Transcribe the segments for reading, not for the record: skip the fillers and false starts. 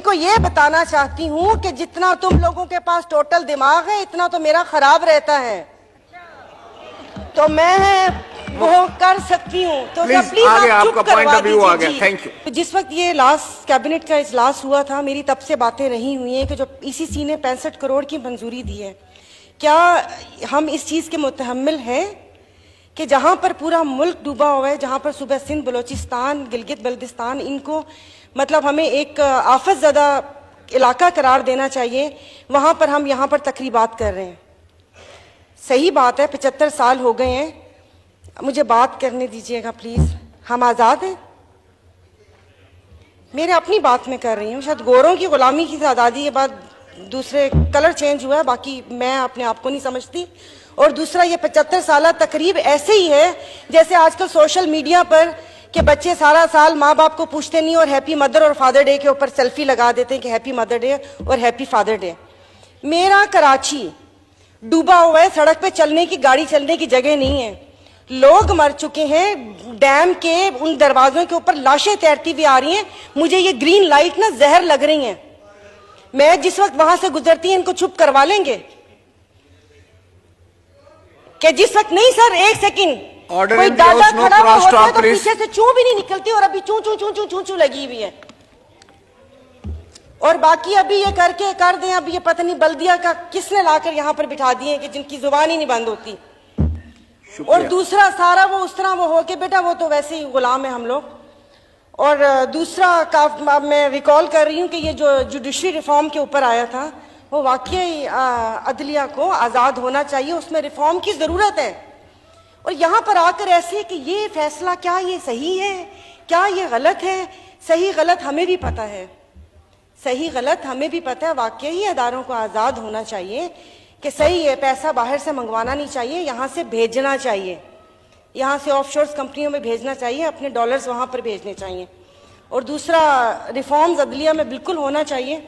इनको ये बताना चाहती हूँ कि जितना तुम लोगों के पास टोटल दिमाग है इतना तो मेरा खराब रहता है, तो मैं वो कर सकती हूँ। तो प्लीज आप चुप करवा दीजिए। Thank you. जिस वक्त ये लास्ट कैबिनेट का इजलास हुआ था, मेरी तब से बातें नहीं हुई हैं कि जो ईसीसी ने 65 करोड़ की मंजूरी दी है, क्या हम इस चीज के मुतहम्मिल हैं कि जहां पर पूरा मुल्क डूबा हुआ है, जहां पर सुबह सिंध, बलोचिस्तान, गिलगित बल्दिस्तान, इनको मतलब हमें एक आफत ज़दा इलाका करार देना चाहिए, वहां पर हम यहाँ पर तकरीबात कर रहे हैं। सही बात है, 75 साल हो गए हैं, मुझे बात करने दीजिएगा प्लीज। हम आज़ाद हैं, मेरे अपनी बात में कर रही हूँ। शायद गोरों की गुलामी की आज़ादी के बाद दूसरे कलर चेंज हुआ है, बाकी मैं अपने आप को नहीं समझती। और दूसरा, ये 75 साल तकरीब ऐसे ही है जैसे आजकल सोशल मीडिया पर कि बच्चे सारा साल माँ बाप को पूछते नहीं और हैप्पी मदर और फादर डे के ऊपर सेल्फी लगा देते हैं कि हैप्पी मदर डे और हैप्पी फादर डे। मेरा कराची डूबा हुआ है, सड़क पे चलने की, गाड़ी चलने की जगह नहीं है, लोग मर चुके हैं, डैम के उन दरवाजों के ऊपर लाशें तैरती हुई आ रही हैं। मुझे ये ग्रीन लाइट ना जहर लग रही हैं। मैं जिस वक्त वहां से गुजरती है, इनको चुप करवा लेंगे कि जिस वक्त नहीं सर, एक सेकंड, कोई दादा खड़ा हुआ होता है तो पीछे से चू भी नहीं निकलती और अभी चू चू चू चू चू चू लगी हुई है। और बाकी अभी ये करके कर दें, अब ये पता नहीं बल्दिया का किसने लाकर यहाँ पर बिठा दिए कि जिनकी जुबान ही नहीं बंद होती। और दूसरा सारा वो उस तरह वो हो के बेटा वो तो वैसे ही गुलाम है हम लोग। और दूसरा मैं रिकॉल कर रही हूँ कि ये जो जुडिशरी रिफॉर्म के ऊपर आया था, वो वाकई अदलिया को आज़ाद होना चाहिए, उसमें रिफॉर्म की ज़रूरत है। और यहाँ पर आकर ऐसे कि ये फैसला क्या ये सही है, क्या ये गलत है, सही गलत हमें भी पता है, सही गलत हमें भी पता है। वाकई अदारों को आज़ाद होना चाहिए कि सही है, पैसा बाहर से मंगवाना नहीं चाहिए, यहाँ से भेजना चाहिए, यहाँ से ऑफशोर्स कंपनियों में भेजना चाहिए, अपने डॉलर्स वहाँ पर भेजने चाहिए। और दूसरा, रिफॉर्म्स अदलिया में बिल्कुल होना चाहिए,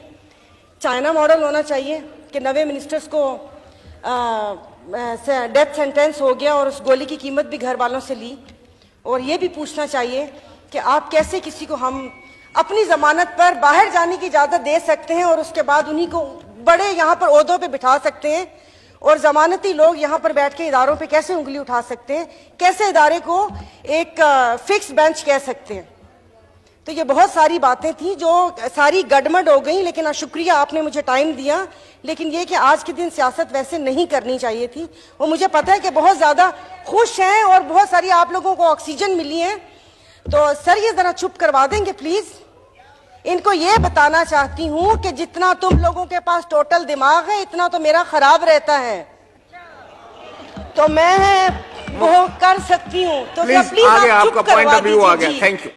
चाइना मॉडल होना चाहिए कि नवे मिनिस्टर्स को डेथ सेंटेंस हो गया और उस गोली की कीमत भी घर वालों से ली। और ये भी पूछना चाहिए कि आप कैसे किसी को हम अपनी जमानत पर बाहर जाने की इजाज़त दे सकते हैं और उसके बाद उन्हीं को बड़े यहाँ पर ओहदों पे बिठा सकते हैं, और जमानती लोग यहाँ पर बैठ के इदारों पे कैसे उंगली उठा सकते हैं, कैसे इदारे को एक फिक्स बेंच कह सकते हैं। तो ये बहुत सारी बातें थी जो सारी गड़बड़ हो गई, लेकिन शुक्रिया आपने मुझे टाइम दिया। लेकिन ये कि आज के दिन सियासत वैसे नहीं करनी चाहिए थी। वो मुझे पता है कि बहुत ज़्यादा खुश हैं और बहुत सारी आप लोगों को ऑक्सीजन मिली है, तो सर ये ज़रा चुप करवा देंगे प्लीज़। इनको ये बताना चाहती हूँ कि जितना तुम लोगों के पास टोटल दिमाग है इतना तो मेरा खराब रहता है, तो मैं वो कर सकती हूँ। तो प्लीज आप चुप करवा दीजिए। Thank you.